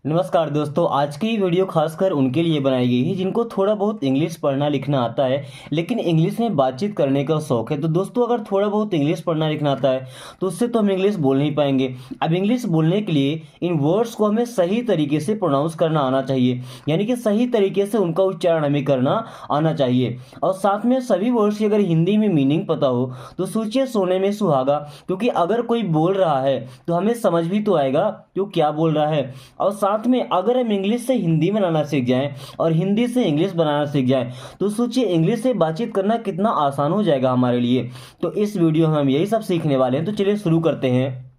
नमस्कार दोस्तों, आज की वीडियो खासकर उनके लिए बनाई गई है जिनको थोड़ा बहुत इंग्लिश पढ़ना लिखना आता है लेकिन इंग्लिश में बातचीत करने का शौक है। तो दोस्तों, अगर थोड़ा बहुत इंग्लिश पढ़ना लिखना आता है तो उससे तो हम इंग्लिश बोल नहीं पाएंगे। अब इंग्लिश बोलने के लिए इन वर्ड्स को हमें सही तरीके से प्रोनाउंस करना आना चाहिए, यानी कि सही तरीके से उनका उच्चारण हमें करना आना चाहिए। और साथ में सभी वर्ड्स की अगर हिंदी में मीनिंग पता हो तो सोचिए सोने में सुहागा, क्योंकि अगर कोई बोल रहा है तो हमें समझ भी तो आएगा कि वो क्या बोल रहा है। और साथ में अगर हम इंग्लिश से हिंदी बनाना सीख जाएं और हिंदी से इंग्लिश बनाना सीख जाएं तो सोचिए इंग्लिश से बातचीत करना कितना आसान हो जाएगा हमारे लिए। तो इस वीडियो में हम यही सब सीखने वाले हैं, तो चलिए शुरू करते हैं।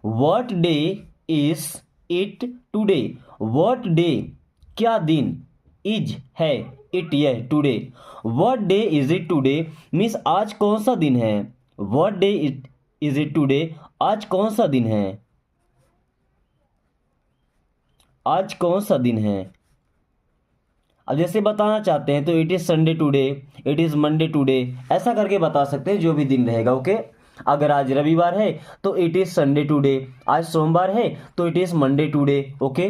What day is it today? What day क्या दिन, इज है, इट यह today. What day is it today means आज कौन सा दिन है। What day is it today, आज कौन सा दिन है, आज कौन सा दिन है। अब जैसे बताना चाहते हैं तो it is Sunday today, it is Monday today, ऐसा करके बता सकते हैं जो भी दिन रहेगा। ओके, अगर आज रविवार है तो इट इज़ संडे टुडे, आज सोमवार है तो it is Monday today. Okay,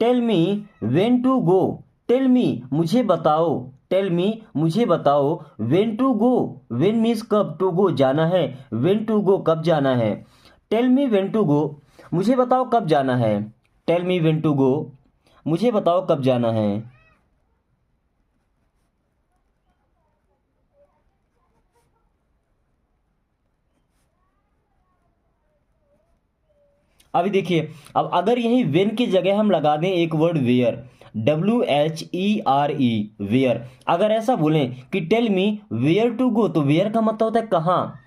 tell me when to go, tell me मुझे बताओ, टेल मी मुझे बताओ, when to go, when means कब, टू गो जाना है, व्हेन टू गो कब जाना है। Tell me when to go, मुझे बताओ कब जाना है। Tell me when to go, मुझे बताओ कब जाना है। अभी देखिए, अब अगर यही वेन की जगह हम लगा दें एक वर्ड वेयर, WHERE, वेयर, अगर ऐसा बोलें कि tell me where to go, तो वेयर का मतलब होता है कहाँ।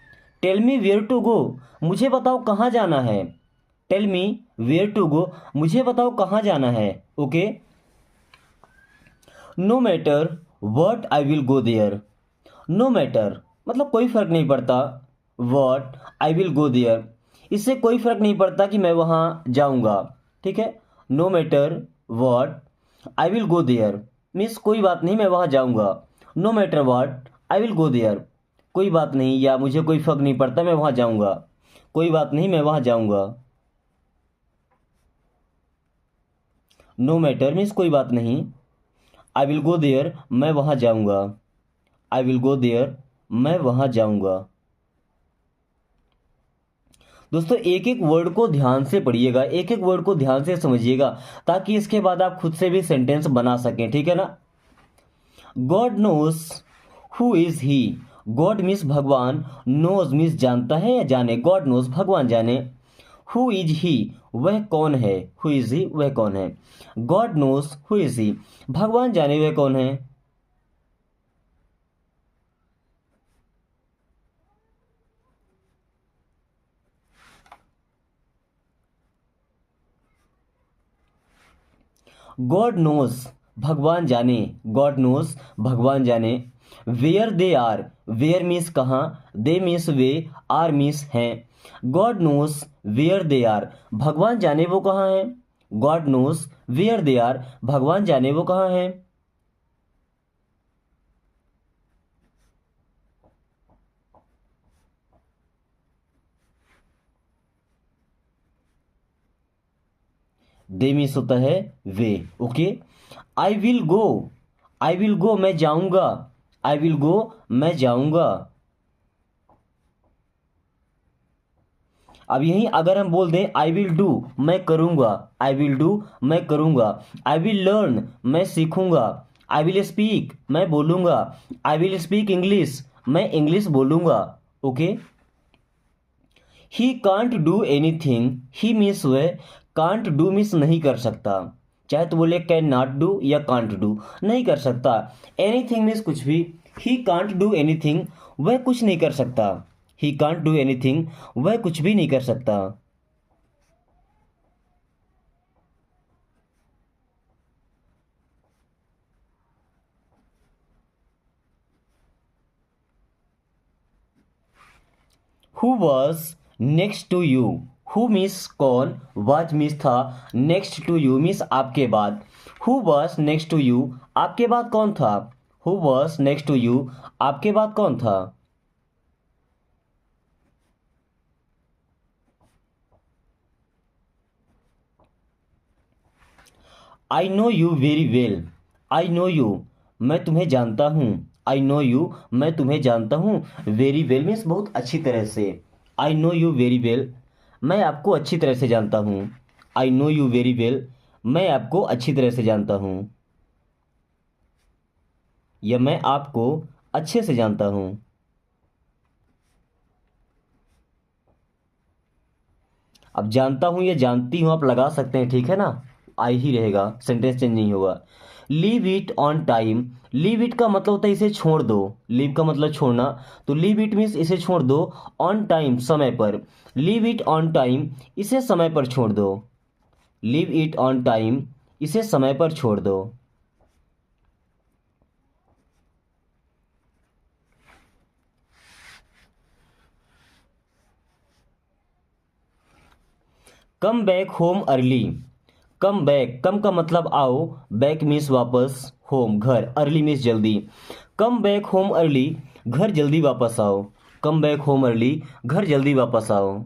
Tell me where to go, मुझे बताओ कहाँ जाना है। Tell me where to go, मुझे बताओ कहाँ जाना है। Okay, no matter what I will go there, no matter मतलब कोई फर्क नहीं पड़ता, what I will go there, इससे कोई फर्क नहीं पड़ता कि मैं वहाँ जाऊँगा। ठीक है, no matter what I will go there means कोई बात नहीं मैं वहाँ जाऊँगा। No matter what I will go there, कोई बात नहीं या मुझे कोई फर्क नहीं पड़ता मैं वहाँ जाऊँगा, कोई बात नहीं मैं वहाँ जाऊँगा। नो मैटर मीन्स कोई बात नहीं, आई विल गो देयर मैं वहाँ जाऊँगा, आई विल गो देयर मैं वहाँ जाऊँगा। दोस्तों, एक एक वर्ड को ध्यान से पढ़िएगा, एक एक वर्ड को ध्यान से समझिएगा, ताकि इसके बाद आप खुद से भी सेंटेंस बना सकें। ठीक है ना। God knows who is he, God means भगवान, नोज मीन्स जानता है या जाने, गॉड नोज भगवान जाने, हु इज ही वह कौन है, हु इज ही वह कौन है। God knows who is he, भगवान जाने वह कौन है। गॉड नोज भगवान जाने, गॉड नोज भगवान जाने। Where they are, where means कहाँ, दे मीन्स वे, आर मीन्स हैं। God knows where they are, भगवान जाने वो कहाँ हैं। God knows where they are, भगवान जाने वो कहाँ हैं। दे मीन्स होता है वे। Okay, I will go, I will go मैं जाऊंगा, आई विल गो मैं जाऊंगा। अब यहीं अगर हम बोल दें आई विल डू मैं करूंगा, आई विल डू मैं करूंगा। आई विल लर्न मैं सीखूंगा, आई विल स्पीक मैं बोलूंगा, आई विल स्पीक इंग्लिश मैं इंग्लिश बोलूंगा। Okay, he can't do anything, he means वह, कांट डू मीन्स नहीं कर सकता, चाहे तो बोले कैन नॉट डू या कांट डू, नहीं कर सकता। एनीथिंग मीन्स कुछ भी, ही कांट डू एनीथिंग वह कुछ नहीं कर सकता, ही कांट डू एनीथिंग वह कुछ भी नहीं कर सकता। Who was next to you, who means कौन, वाज मीन्स था, नेक्स्ट टू यू मीन्स आपके बाद। Who was next to you, आपके बाद कौन था। Who was next to you, आपके बाद कौन था। I know you very well. I know you, मैं तुम्हें जानता हूँ। आई नो यू, मैं तुम्हें जानता हूँ। वेरी वेल मीन्स बहुत अच्छी तरह से। आई नो यू वेरी वेल, मैं आपको अच्छी तरह से जानता हूँ। आई नो यू वेरी वेल, मैं आपको अच्छी तरह से जानता हूँ, या मैं आपको अच्छे से जानता हूँ। अब जानता हूं या जानती हूं आप लगा सकते हैं, ठीक है ना। आई ही रहेगा, सेंटेंस चेंज नहीं होगा। Leave it on time. Leave it का मतलब होता है इसे छोड़ दो। लीव का मतलब छोड़ना, तो लीव इट मीन्स इसे छोड़ दो। ऑन टाइम समय पर। लीव इट ऑन टाइम, इसे समय पर छोड़ दो। लीव इट ऑन टाइम, इसे समय पर छोड़ दो। Come back home early. Come back, come का मतलब आओ, बैक मीन्स वापस, होम घर, अर्ली मीन्स जल्दी। कम बैक होम अर्ली, घर जल्दी वापस आओ। कम बैक होम अर्ली, घर जल्दी वापस आओ।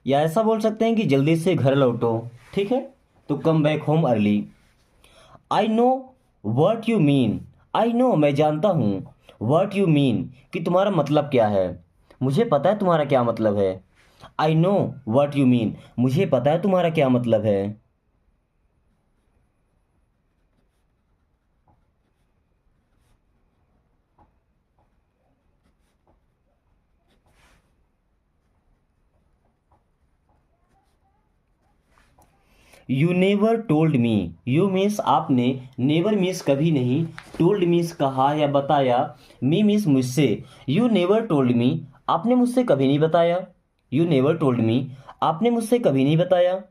या ऐसा बोल सकते हैं कि जल्दी से घर लौटो, ठीक है। तो कम back home early. I know what you mean. I know, मैं जानता हूँ। वॉट यू मीन, कि तुम्हारा मतलब क्या है। मुझे पता है तुम्हारा क्या मतलब है। I know what you mean, मुझे पता है तुम्हारा क्या मतलब है। You never told me. You means आपने, नेवर मीन्स कभी नहीं, टोल्ड मीन्स कहा या बताया, मी मीन्स मुझसे। यू नेवर टोल्ड मी, आपने मुझसे कभी नहीं बताया। यू नेवर टोल्ड मी, आपने मुझसे कभी नहीं बताया।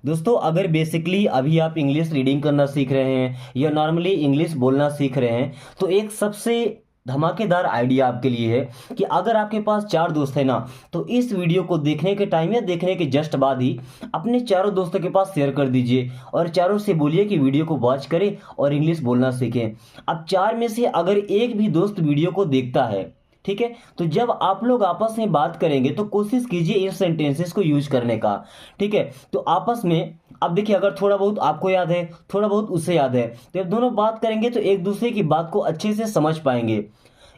दोस्तों अगर बेसिकली अभी आप इंग्लिश रीडिंग करना सीख रहे हैं या नॉर्मली इंग्लिश बोलना सीख रहे हैं, तो एक सबसे धमाकेदार आइडिया आपके लिए है कि अगर आपके पास चार दोस्त हैं ना, तो इस वीडियो को देखने के टाइम या देखने के जस्ट बाद ही अपने चारों दोस्तों के पास शेयर कर दीजिए और चारों से बोलिए कि वीडियो को वॉच करें और इंग्लिश बोलना सीखें। अब चार में से अगर एक भी दोस्त वीडियो को देखता है, ठीक है, तो जब आप लोग आपस में बात करेंगे तो कोशिश कीजिए इन सेंटेंसेस को यूज करने का, ठीक है। तो आपस में, अब देखिए अगर थोड़ा बहुत आपको याद है, थोड़ा बहुत उसे याद है, तो जब दोनों बात करेंगे तो एक दूसरे की बात को अच्छे से समझ पाएंगे।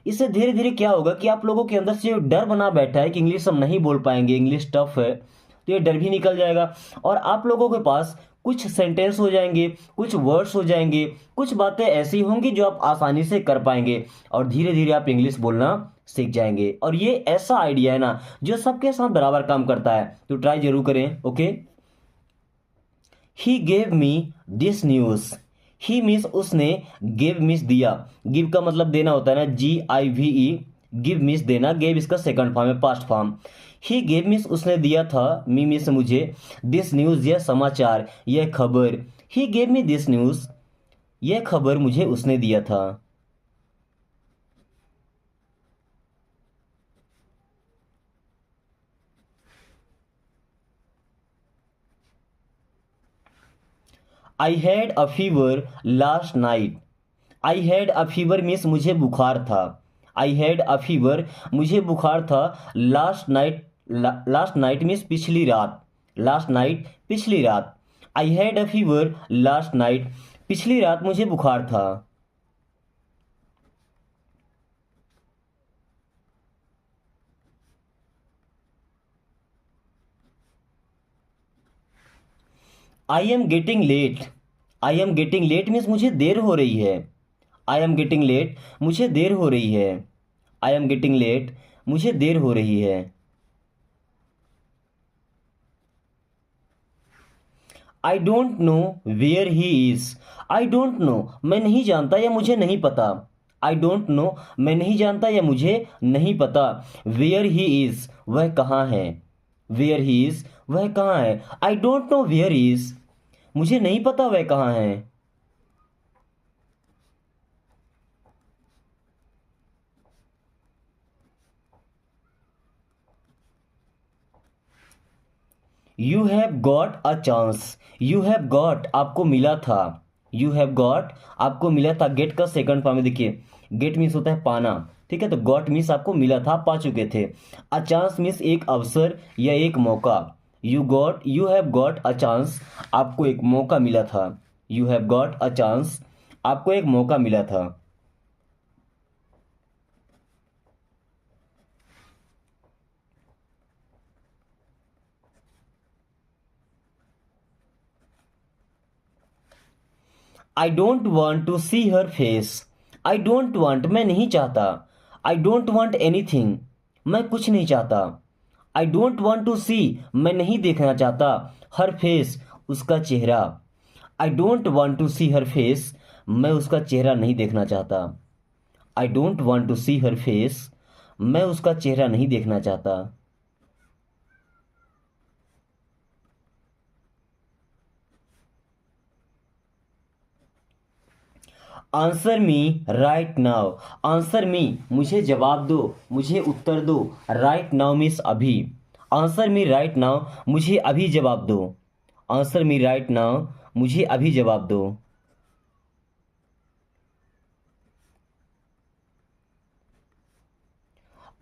इससे धीरे धीरे क्या होगा कि आप लोगों के अंदर से जो डर बना बैठा है कि इंग्लिश हम नहीं बोल पाएंगे, इंग्लिश टफ है, तो ये डर भी निकल जाएगा और आप लोगों के पास कुछ सेंटेंस हो जाएंगे, कुछ वर्ड्स हो जाएंगे, कुछ बातें ऐसी होंगी जो आप आसानी से कर पाएंगे और धीरे धीरे आप इंग्लिश बोलना सीख जाएंगे। और ये ऐसा आइडिया है ना जो सबके साथ बराबर काम करता है, तो ट्राई जरूर करें, okay. He gave me this news. He means उसने, गिव मीन्स दिया। गिव का मतलब देना होता है ना, GIVE। गिव मीन्स देना, गेव इसका सेकंड फॉर्म है, past form. He gave means उसने दिया था, मी मीन्स मुझे, दिस न्यूज यह समाचार, यह खबर। He gave me this news, यह खबर मुझे उसने दिया था। आई had a fever last night. I had a fever means मुझे बुखार था। आई हैड अ फीवर, मुझे बुखार था। Last night, last night means पिछली रात। लास्ट नाइट, पिछली रात। I had a fever last night, पिछली रात मुझे बुखार था। I am getting late. I am getting late means मुझे देर हो रही है। आई एम गेटिंग लेट, मुझे देर हो रही है। आई एम गेटिंग लेट, मुझे देर हो रही है। I don't know where he is. I don't know, मैं नहीं जानता या मुझे नहीं पता। आई डोंट नो, मैं नहीं जानता या मुझे नहीं पता। वेयर ही इज, वह कहाँ है। वेयर ही इज, वह कहाँ है। I don't know where is, मुझे नहीं पता वह कहाँ है। You have got a chance, you have got आपको मिला था, यू हैव गॉट आपको मिला था। गेट का सेकंड फॉर्म में देखिए, गेट मीन्स होता है पाना, ठीक है, तो गॉट मीन्स आपको मिला था, पा चुके थे। अ चांस मीन्स एक अवसर या एक मौका। You have got a chance आपको एक मौका मिला था, you have got a chance आपको एक मौका मिला था। I don't want to see her face, I don't want मैं नहीं चाहता, आई डोंट वॉन्ट एनीथिंग मैं कुछ नहीं चाहता, I don't want to see मैं नहीं देखना चाहता, हर फेस उसका चेहरा, I don't want to see her face मैं उसका चेहरा नहीं देखना चाहता, I don't want to see her face मैं उसका चेहरा नहीं देखना चाहता। Answer me right now, answer me मुझे जवाब दो, मुझे उत्तर दो, राइट नाउ मीन्स अभी, आंसर मी राइट नाउ मुझे अभी जवाब दो, आंसर मी राइट नाउ मुझे अभी जवाब दो।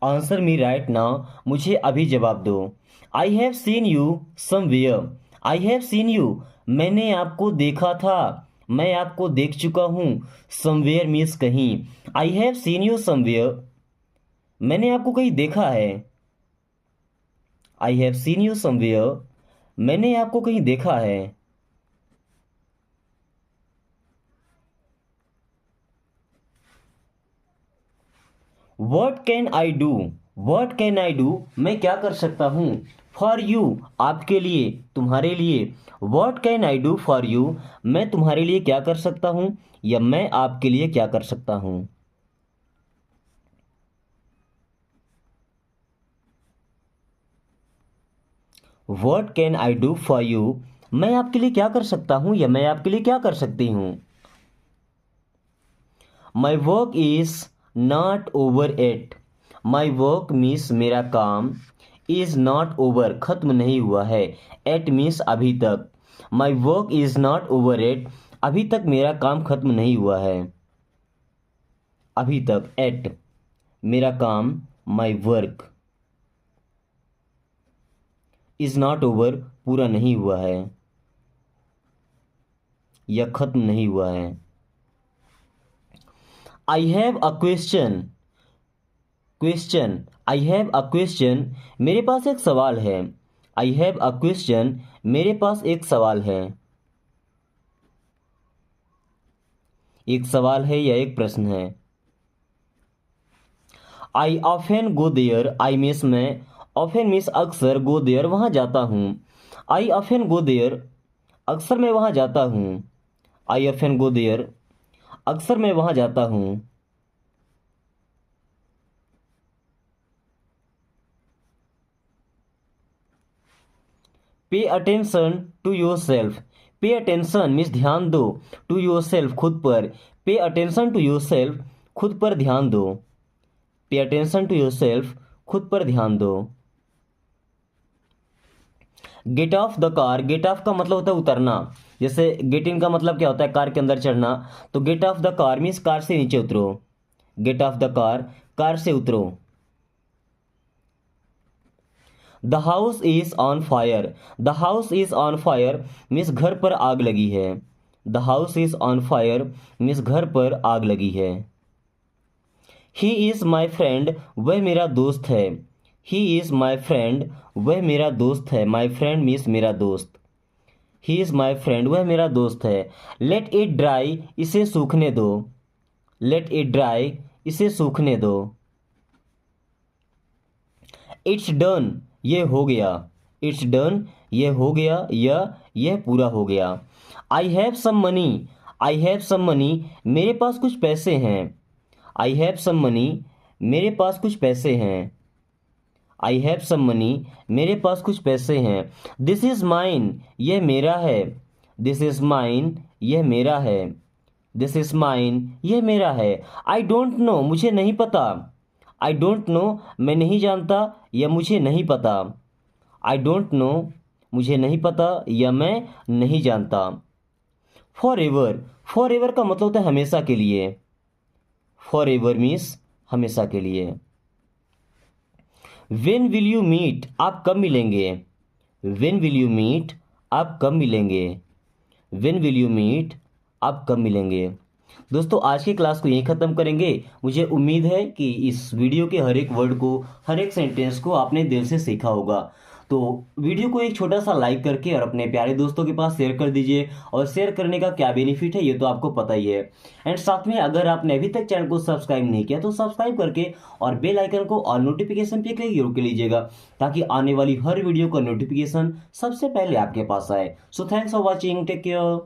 आंसर मी राइट नाउ मुझे अभी जवाब दो। I have seen you somewhere, I have seen you मैंने आपको देखा था, मैं आपको देख चुका हूँ, समवेयर मीन्स कहीं, I have seen you somewhere मैंने आपको कहीं देखा है, I have seen you somewhere मैंने आपको कहीं देखा है। What can I do, what can I do मैं क्या कर सकता हूँ, फॉर यू आपके लिए, तुम्हारे लिए, what can I do for you मैं तुम्हारे लिए क्या कर सकता हूँ या मैं आपके लिए क्या कर सकता हूँ। What can I do for you मैं आपके लिए क्या कर सकता हूँ या मैं आपके लिए क्या कर सकती हूँ। My work is not over yet, my work means मेरा काम, इज नॉट ओवर खत्म नहीं हुआ है, एट मीन्स अभी तक, my work is not over yet अभी तक मेरा काम खत्म नहीं हुआ है, अभी तक, एट मेरा काम, माई वर्क इज नॉट ओवर पूरा नहीं हुआ है या खत्म नहीं हुआ है। I have a question, question I have a question मेरे पास एक सवाल है, आई हैव अ क्वेश्चन मेरे पास एक सवाल है, एक सवाल है या एक प्रश्न है। I often go there, I means मैं, ऑफेन मीन्स अक्सर, गो देयर वहाँ जाता हूँ, आई ऑफेन गो देयर अक्सर मैं वहाँ जाता हूँ, आई ऑफेन गो देयर अक्सर मैं वहाँ जाता हूँ। Pay attention to yourself, pay attention means ध्यान दो, टू योर सेल्फ खुद पर, पे अटेंशन टू योर सेल्फ खुद पर ध्यान दो, पे अटेंशन टू योर सेल्फ खुद पर ध्यान दो। Get off the car, get off का मतलब होता है उतरना, जैसे गेट इन का मतलब क्या होता है कार के अंदर चढ़ना, तो get off the car means car से नीचे उतरो, get off the car car से उतरो। The house is on fire, the house is on fire means घर पर आग लगी है, the house is on fire means घर पर आग लगी है। ही इज़ माई फ्रेंड वह मेरा दोस्त है, ही इज़ माई फ्रेंड वह मेरा दोस्त है, माई फ्रेंड मीन्स मेरा दोस्त, ही इज़ माई फ्रेंड वह मेरा दोस्त है। लेट इट ड्राई इसे सूखने दो, लेट इट ड्राई इसे सूखने दो। इट्स डन ये हो गया, इट्स डन ये हो गया या यह पूरा हो गया। I have some money, I have some money मेरे पास कुछ पैसे हैं, आई हैव सम मनी मेरे पास कुछ पैसे हैं, आई हैव सम मनी मेरे पास कुछ पैसे हैं। दिस इज़ माइन यह मेरा है, दिस इज़ माइन यह मेरा है, दिस इज़ माइन यह मेरा है। आई डोंट नो मुझे नहीं पता, आई डोंट नो मैं नहीं जानता या मुझे नहीं पता, आई डोंट नो मुझे नहीं पता या मैं नहीं जानता। फॉर एवर, फॉर एवर का मतलब होता है हमेशा के लिए। फॉर एवर मीन्स हमेशा के लिए। वेन विल यू मीट, आप कब मिलेंगे। वेन विल यू मीट, आप कब मिलेंगे। वेन विल यू मीट, आप कब मिलेंगे। दोस्तों आज की क्लास को यहीं ख़त्म करेंगे। मुझे उम्मीद है कि इस वीडियो के हर एक वर्ड को, हर एक सेंटेंस को आपने दिल से सीखा होगा। तो वीडियो को एक छोटा सा लाइक करके और अपने प्यारे दोस्तों के पास शेयर कर दीजिए। और शेयर करने का क्या बेनिफिट है ये तो आपको पता ही है। एंड साथ में अगर आपने अभी तक चैनल को सब्सक्राइब नहीं किया तो सब्सक्राइब करके और बेल आइकन को ऑल नोटिफिकेशन पे क्लिक जरूर कर लीजिएगा, ताकि आने वाली हर वीडियो का नोटिफिकेशन सबसे पहले आपके पास आए। So thanks for watching, take care.